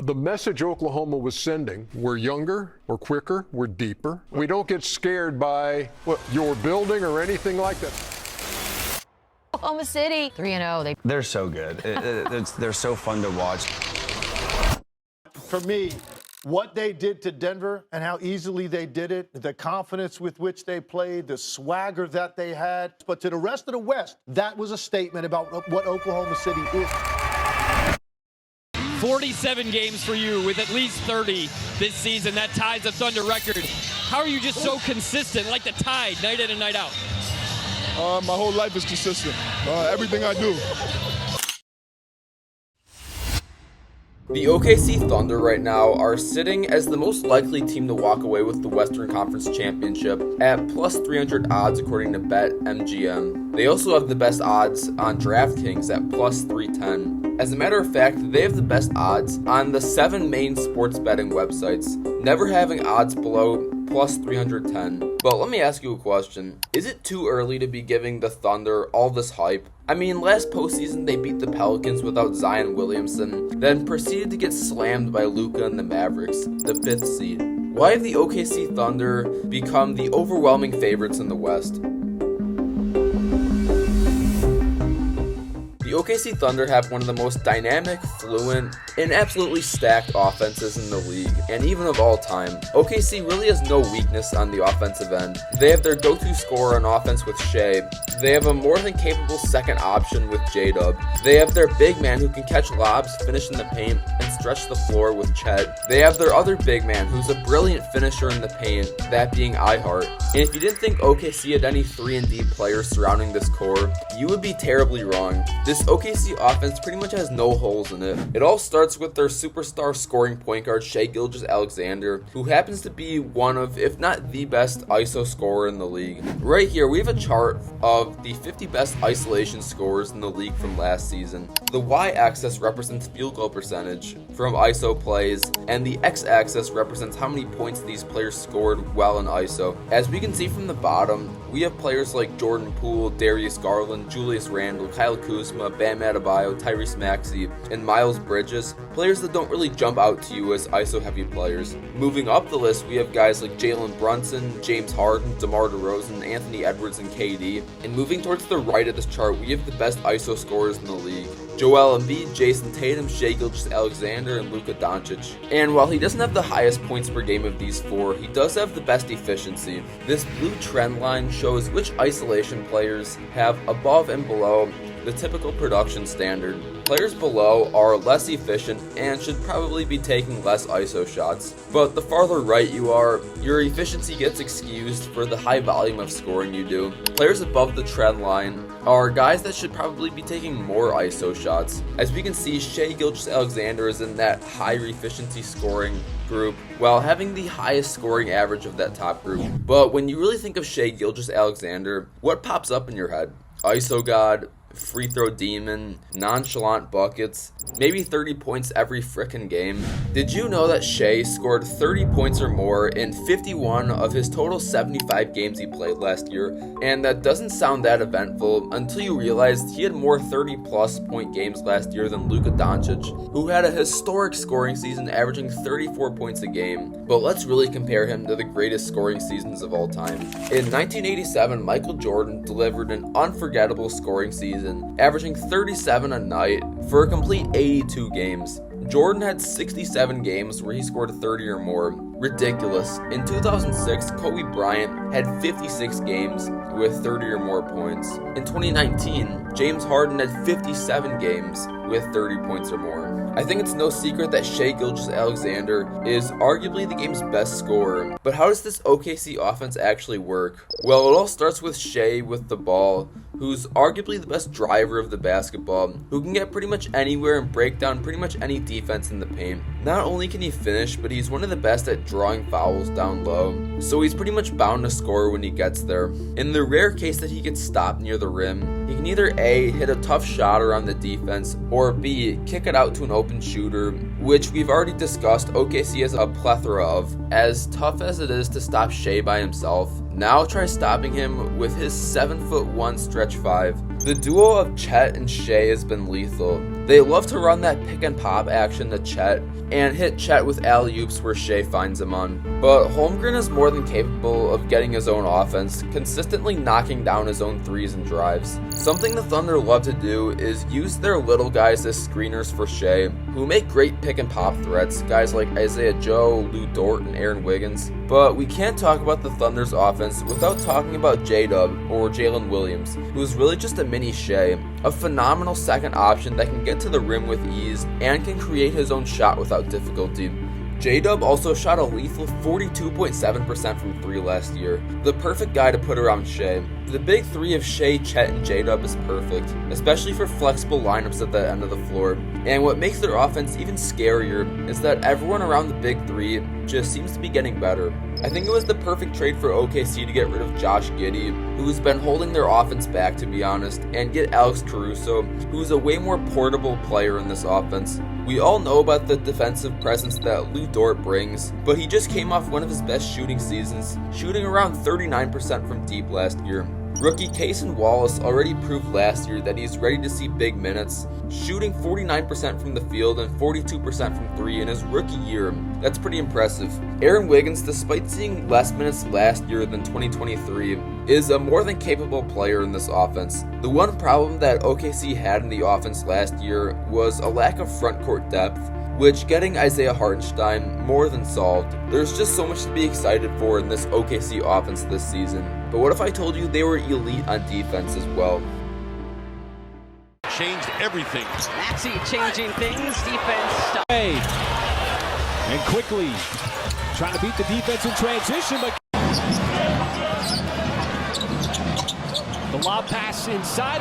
The message Oklahoma was sending, we're younger, we're quicker, we're deeper. We don't get scared by your building or anything like that. Oklahoma City, 3-0. They're so good. They're so fun to watch. For me, what they did to Denver and how easily they did it, the confidence with which they played, the swagger that they had. But to the rest of the West, that was a statement about what Oklahoma City is. 47 games for you with at least 30 this season. That ties the Thunder record. How are you just so consistent, like the Tide, night in and night out? My whole life is consistent. Everything I do. The OKC Thunder right now are sitting as the most likely team to walk away with the Western Conference Championship at plus 300 odds according to BetMGM. They also have the best odds on DraftKings at plus 310. As a matter of fact, they have the best odds on the 7 main sports betting websites, never having odds below plus 310. But let me ask you a question. Is it too early to be giving the Thunder all this hype? I mean, last postseason they beat the Pelicans without Zion Williamson, then proceeded to get slammed by Luka and the Mavericks, the 5th seed. Why have the OKC Thunder become the overwhelming favorites in the West? The OKC Thunder have one of the most dynamic, fluent, and absolutely stacked offenses in the league, and even of all time. OKC really has no weakness on the offensive end. They have their go-to scorer on offense with Shea. They have a more than capable second option with J-Dub. They have their big man who can catch lobs, finish in the paint, and stretch the floor with Chet. They have their other big man who's a brilliant finisher in the paint, that being iHeart. And if you didn't think OKC had any 3-and-D players surrounding this core, you would be terribly wrong. This OKC offense pretty much has no holes in it. It all starts with their superstar scoring point guard Shai Gilgeous-Alexander, who happens to be one of, if not the best ISO scorer in the league. Right here, we have a chart of the 50 best isolation scorers in the league from last season. The y-axis represents field goal percentage from ISO plays, and the x-axis represents how many points these players scored while in ISO. As we can see from the bottom, we have players like Jordan Poole, Darius Garland, Julius Randle, Kyle Kuzma, Bam Adebayo, Tyrese Maxey, and Miles Bridges, players that don't really jump out to you as ISO-heavy players. Moving up the list, we have guys like Jalen Brunson, James Harden, DeMar DeRozan, Anthony Edwards, and KD. And moving towards the right of this chart, we have the best ISO scorers in the league. Joel Embiid, Jason Tatum, Shai Gilgeous-Alexander, and Luka Doncic. And while he doesn't have the highest points per game of these four, he does have the best efficiency. This blue trend line shows which isolation players have above and below the typical production standard. Players below are less efficient and should probably be taking less ISO shots. But the farther right you are, your efficiency gets excused for the high volume of scoring you do. Players above the trend line are guys that should probably be taking more ISO shots. As we can see, Shai Gilgeous-Alexander is in that high efficiency scoring group, while having the highest scoring average of that top group. But when you really think of Shai Gilgeous-Alexander, what pops up in your head? ISO God, free throw demon, nonchalant buckets, maybe 30 points every frickin' game. Did you know that Shai scored 30 points or more in 51 of his total 75 games he played last year? And that doesn't sound that eventful until you realized he had more 30-plus point games last year than Luka Doncic, who had a historic scoring season averaging 34 points a game. But let's really compare him to the greatest scoring seasons of all time. In 1987, Michael Jordan delivered an unforgettable scoring season, averaging 37 a night for a complete 82 games. Jordan had 67 games where he scored 30 or more. Ridiculous. In 2006, Kobe Bryant had 56 games with 30 or more points. In 2019, James Harden had 57 games with 30 points or more. I think it's no secret that Shai Gilgeous-Alexander is arguably the game's best scorer. But how does this OKC offense actually work? Well, it all starts with Shai with the ball, who's arguably the best driver of the basketball, who can get pretty much anywhere and break down pretty much any defense in the paint. Not only can he finish, but he's one of the best at drawing fouls down low, so he's pretty much bound to score when he gets there. In the rare case that he gets stopped near the rim, he can either A, hit a tough shot around the defense, or B, kick it out to an open shooter, which we've already discussed OKC has a plethora of. As tough as it is to stop Shai by himself, now try stopping him with his 7'1" stretch 5, The duo of Chet and Shea has been lethal. They love to run that pick and pop action to Chet and hit Chet with alley-oops where Shea finds him on. But Holmgren is more than capable of getting his own offense, consistently knocking down his own threes and drives. Something the Thunder love to do is use their little guys as screeners for Shea, who make great pick and pop threats, guys like Isaiah Joe, Lou Dort, and Aaron Wiggins. But we can't talk about the Thunder's offense without talking about J-Dub, or Jalen Williams, who is really just a mini Shea, a phenomenal second option that can get to the rim with ease and can create his own shot without difficulty. J-Dub also shot a lethal 42.7% from 3 last year, the perfect guy to put around Shea. The big three of Shea, Chet, and J-Dub is perfect, especially for flexible lineups at the end of the floor. And what makes their offense even scarier is that everyone around the big three just seems to be getting better. I think it was the perfect trade for OKC to get rid of Josh Giddey, who's been holding their offense back to be honest, and get Alex Caruso, who's a way more portable player in this offense. We all know about the defensive presence that Lou Dort brings, but he just came off one of his best shooting seasons, shooting around 39% from deep last year. Rookie Cason Wallace already proved last year that he's ready to see big minutes, shooting 49% from the field and 42% from 3 in his rookie year. That's pretty impressive. Aaron Wiggins, despite seeing less minutes last year than 2023, is a more than capable player in this offense. The one problem that OKC had in the offense last year was a lack of front court depth, which getting Isaiah Hartenstein more than solved. There's just so much to be excited for in this OKC offense this season. But what if I told you they were elite on defense as well? Changed everything. Maxey changing things. Defense. And quickly trying to beat the defense in transition, but the lob pass inside.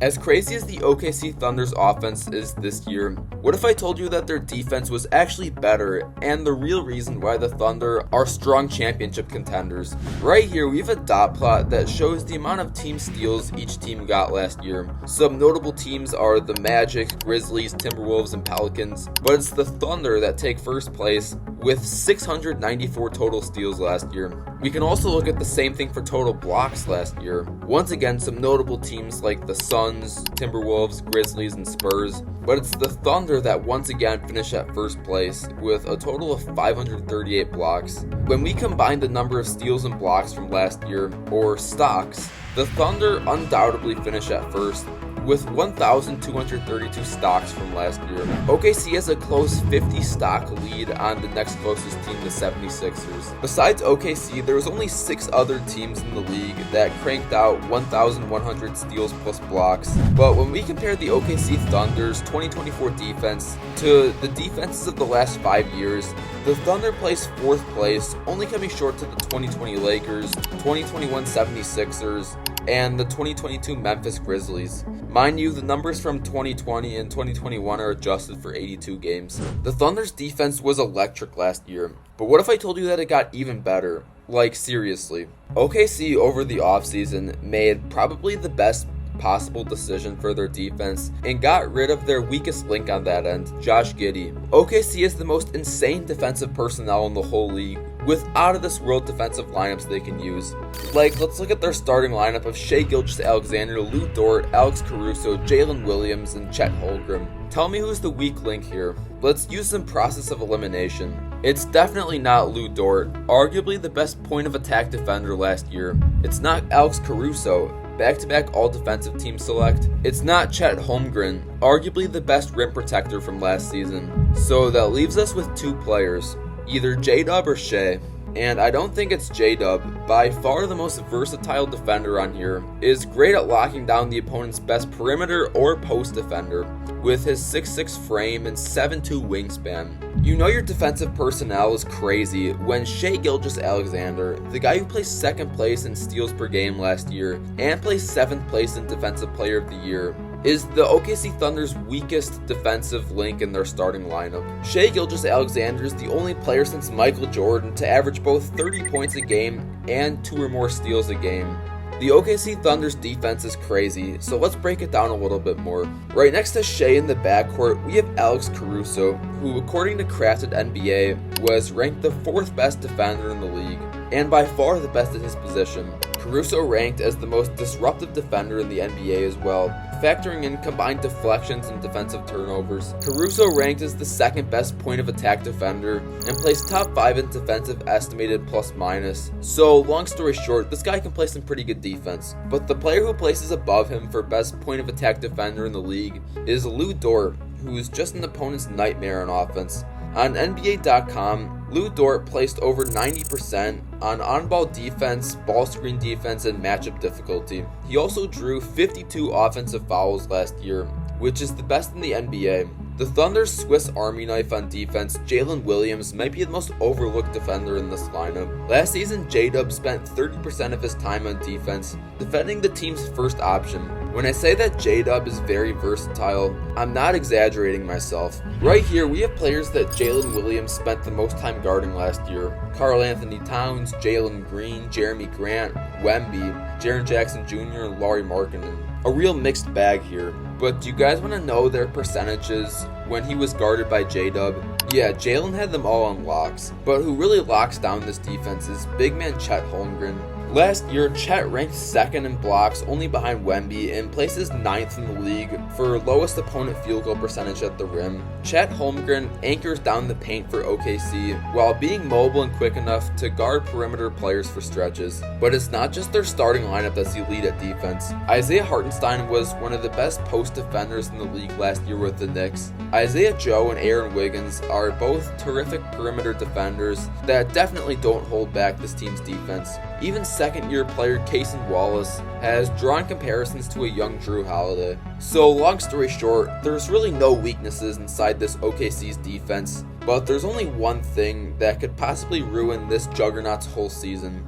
As crazy as the OKC Thunder's offense is this year, what if I told you that their defense was actually better and the real reason why the Thunder are strong championship contenders? Right here we have a dot plot that shows the amount of team steals each team got last year. Some notable teams are the Magic, Grizzlies, Timberwolves, and Pelicans, but it's the Thunder that take first place with 694 total steals last year. We can also look at the same thing for total blocks last year. Once again, some notable teams like the Suns, Timberwolves, Grizzlies, and Spurs, but it's the Thunder that once again finish at first place with a total of 538 blocks. When we combine the number of steals and blocks from last year, or stocks, the Thunder undoubtedly finish at first with 1,232 stocks from last year. OKC has a close 50 stock lead on the next closest team, the 76ers. Besides OKC, there was only 6 other teams in the league that cranked out 1,100 steals plus blocks. But when we compare the OKC Thunder's 2024 defense to the defenses of the last 5 years, the Thunder placed 4th place, only coming short to the 2020 Lakers, 2021 76ers, and the 2022 Memphis Grizzlies. Mind you, the numbers from 2020 and 2021 are adjusted for 82 games. The Thunder's defense was electric last year, but what if I told you that it got even better? Like, seriously. OKC over the offseason made probably the best possible decision for their defense and got rid of their weakest link on that end, Josh Giddey. OKC is the most insane defensive personnel in the whole league, with out-of-this-world defensive lineups they can use. Like, let's look at their starting lineup of Shai Gilgeous-Alexander, Lou Dort, Alex Caruso, Jalen Williams, and Chet Holmgren. Tell me who's the weak link here. Let's use some process of elimination. It's definitely not Lou Dort, arguably the best point-of-attack defender last year. It's not Alex Caruso, back-to-back all-defensive team select. It's not Chet Holmgren, arguably the best rim protector from last season. So that leaves us with 2 players, either J-Dub or Shea. And I don't think it's J-Dub, by far the most versatile defender on here, is great at locking down the opponent's best perimeter or post defender, with his 6'6 frame and 7'2 wingspan. You know your defensive personnel is crazy when Shai Gilgeous-Alexander, the guy who placed 2nd place in steals per game last year and placed 7th place in Defensive Player of the Year, is the OKC Thunder's weakest defensive link in their starting lineup. Shai Gilgeous-Alexander is the only player since Michael Jordan to average both 30 points a game and 2 or more steals a game. The OKC Thunder's defense is crazy, so let's break it down a little bit more. Right next to Shai in the backcourt, we have Alex Caruso, who according to Crafted NBA was ranked the 4th best defender in the league, and by far the best at his position. Caruso ranked as the most disruptive defender in the NBA as well, factoring in combined deflections and defensive turnovers. Caruso ranked as the second best point of attack defender and placed top 5 in defensive estimated plus minus. So long story short, this guy can play some pretty good defense. But the player who places above him for best point of attack defender in the league is Lou Dort, who is just an opponent's nightmare on offense. On NBA.com, Lou Dort placed over 90% on-ball defense, ball screen defense, and matchup difficulty. He also drew 52 offensive fouls last year, which is the best in the NBA. The Thunder's Swiss Army knife on defense, Jalen Williams, might be the most overlooked defender in this lineup. Last season, J-Dub spent 30% of his time on defense, defending the team's first option. When I say that J-Dub is very versatile, I'm not exaggerating myself. Right here, we have players that Jalen Williams spent the most time guarding last year. Karl Anthony Towns, Jalen Green, Jeremy Grant, Wemby, Jaren Jackson Jr., and Lauri Markkanen. A real mixed bag here. But do you guys want to know their percentages when he was guarded by J-Dub? Yeah, Jalen had them all on locks, but who really locks down this defense is big man Chet Holmgren. Last year, Chet ranked second in blocks, only behind Wemby, and places 9th in the league for lowest opponent field goal percentage at the rim. Chet Holmgren anchors down the paint for OKC while being mobile and quick enough to guard perimeter players for stretches. But it's not just their starting lineup that's elite at defense. Isaiah Hartenstein was one of the best post defenders in the league last year with the Knicks. Isaiah Joe and Aaron Wiggins are both terrific perimeter defenders that definitely don't hold back this team's defense. Even second-year player Cason Wallace has drawn comparisons to a young Drew Holiday. So long story short, there's really no weaknesses inside this OKC's defense, but there's only one thing that could possibly ruin this juggernaut's whole season.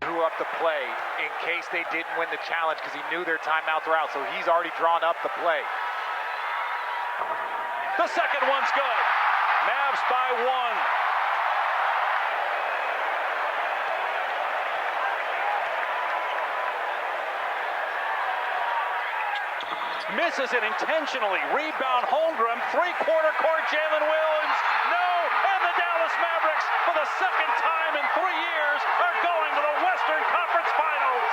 Drew up the play in case they didn't win the challenge because he knew their timeouts were out, so he's already drawn up the play. The second one's good. Mavs by 1. Misses it intentionally. Rebound Holmgren. Three-quarter court Jalen Williams. No! And the Dallas Mavericks, for the second time in 3 years, are going to the Western Conference Finals.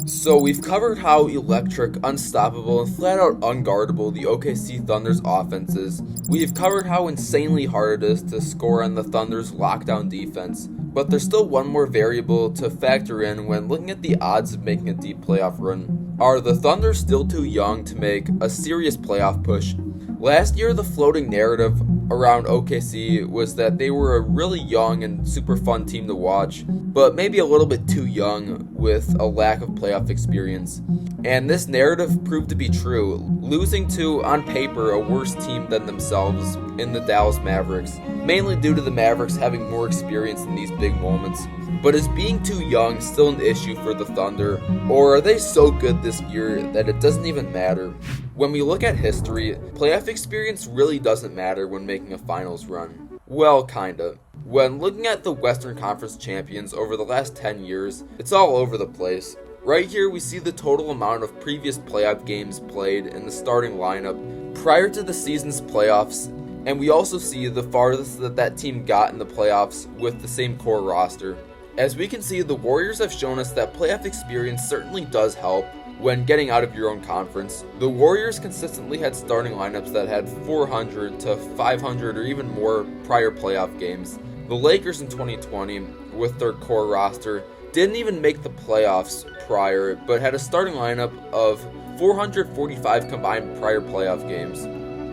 So we've covered how electric, unstoppable, and flat-out unguardable the OKC Thunder's offense is. We've covered how insanely hard it is to score on the Thunder's lockdown defense. But there's still one more variable to factor in when looking at the odds of making a deep playoff run. Are the Thunder still too young to make a serious playoff push? Last year, the floating narrative around OKC was that they were a really young and super fun team to watch, but maybe a little bit too young with a lack of playoff experience. And this narrative proved to be true, losing to, on paper, a worse team than themselves in the Dallas Mavericks, mainly due to the Mavericks having more experience in these big moments. But is being too young still an issue for the Thunder, or are they so good this year that it doesn't even matter? When we look at history, playoff experience really doesn't matter when making a finals run. Well, kinda. When looking at the Western Conference champions over the last 10 years, it's all over the place. Right here we see the total amount of previous playoff games played in the starting lineup prior to the season's playoffs, and we also see the farthest that team got in the playoffs with the same core roster. As we can see, the Warriors have shown us that playoff experience certainly does help when getting out of your own conference. The Warriors consistently had starting lineups that had 400 to 500 or even more prior playoff games. The Lakers in 2020, with their core roster, didn't even make the playoffs prior, but had a starting lineup of 445 combined prior playoff games.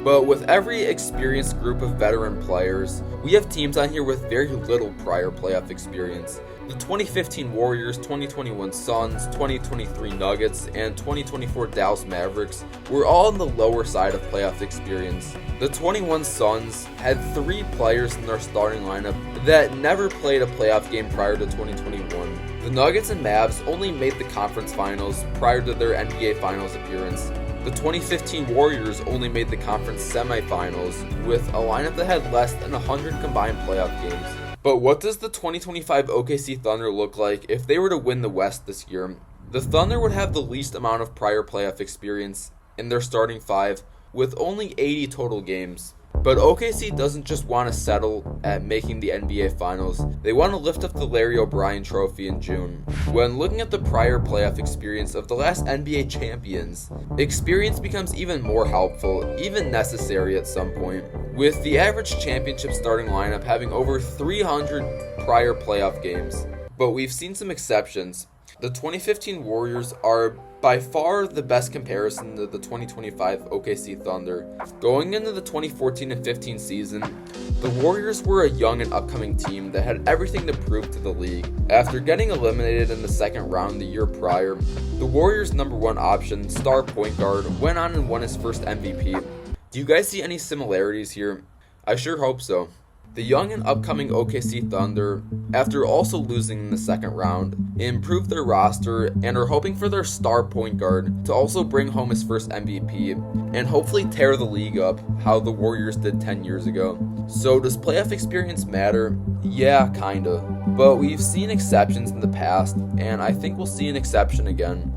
But with every experienced group of veteran players, we have teams on here with very little prior playoff experience. The 2015 Warriors, 2021 Suns, 2023 Nuggets, and 2024 Dallas Mavericks were all on the lower side of playoff experience. The 21 Suns had 3 players in their starting lineup that never played a playoff game prior to 2021. The Nuggets and Mavs only made the conference finals prior to their NBA Finals appearance. The 2015 Warriors only made the conference semifinals with a lineup that had less than 100 combined playoff games. But what does the 2025 OKC Thunder look like if they were to win the West this year? The Thunder would have the least amount of prior playoff experience in their starting 5 with only 80 total games. But OKC doesn't just want to settle at making the NBA Finals, they want to lift up the Larry O'Brien Trophy in June. When looking at the prior playoff experience of the last NBA champions, experience becomes even more helpful, even necessary at some point, with the average championship starting lineup having over 300 prior playoff games. But we've seen some exceptions. The 2015 Warriors are by far the best comparison to the 2025 OKC Thunder. Going into the 2014 and 15 season, the Warriors were a young and upcoming team that had everything to prove to the league. After getting eliminated in the second round the year prior, the Warriors' number one option, star point guard, went on and won his first MVP. Do you guys see any similarities here? I sure hope so. The young and upcoming OKC Thunder, after also losing in the second round, improved their roster and are hoping for their star point guard to also bring home his first MVP and hopefully tear the league up how the Warriors did 10 years ago. So does playoff experience matter? Yeah, kinda. But we've seen exceptions in the past, and I think we'll see an exception again.